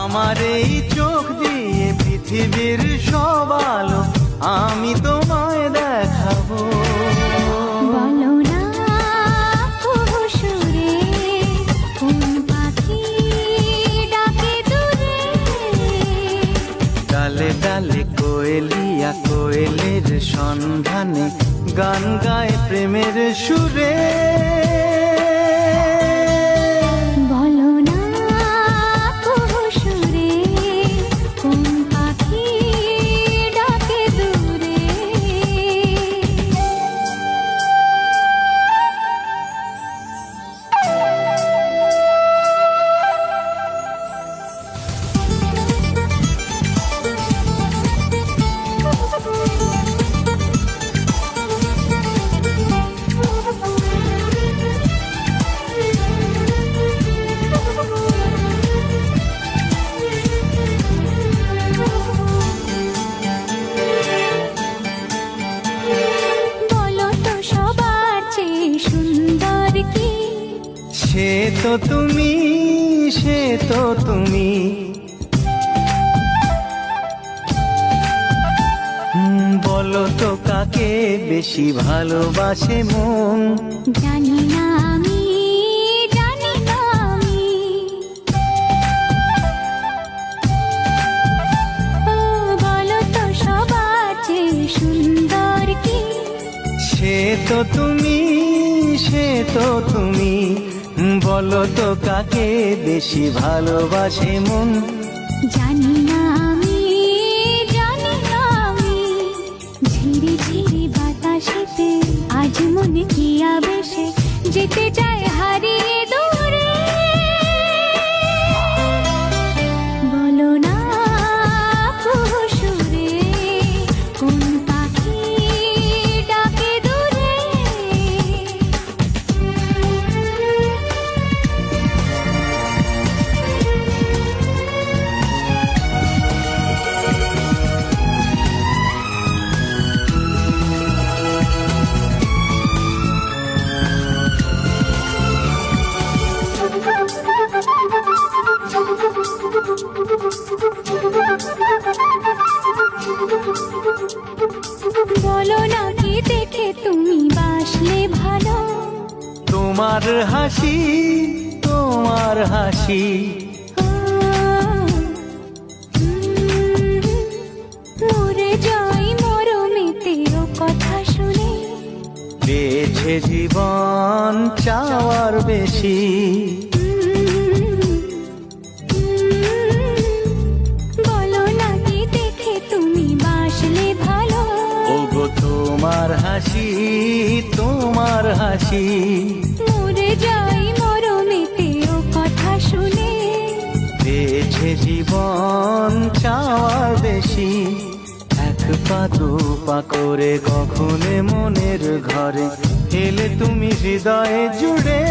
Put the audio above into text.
আমার এই চোখ দিয়ে পৃথিবীর সব আলো আমি তোমায় দেখাবো। বলো না সুরে কোন পাখি ডাকে দূরে। ডালে ডালে কোয়েলিয়া কোয়েলের সন্ধানে গান গায় প্রেমের সুরে। বলো না সুরে কোন পাখি ডাকে দূরে। সে তো তুমি, সে তো তুমি, বলো তো কাকে বেশি ভালোবাসে মন। জানি না আমি, জানি না আমি। ও বলো তো সবার চেয়ে সুন্দর কি। সে তো তুমি, সে তো তুমি, বলো তো কাকে বেশি ভালোবাসে মন। জানি না আমি, জানি না আমি। ঝিরি ঝিরি বাতাসেতে আজ মনে কি আবেশে যেতে চায় হারিয়ে দূরে। বলো না সুরে কোন পাখি ডাকে দূরে। বলো না কি দেখে তুমি বাসলে ভালো। তোমার হাসি, তোমার হাসি, মরে যাই মরমেতে ও কথা শুনে। পেয়েছে জীবন চাওয়ার বেশি। বলো না কি দেখে তুমি বাসলে ভালো। ওগো তোমার হাসি, তোমার হাসি, মরে যাই মরমেতে ও কথা শুনে। পেয়েছে জীবন চাওয়ার বেশি। এক পা দু পা করে কখনো মনের ঘরে এলে তুমি হৃদয়ে জুড়ে।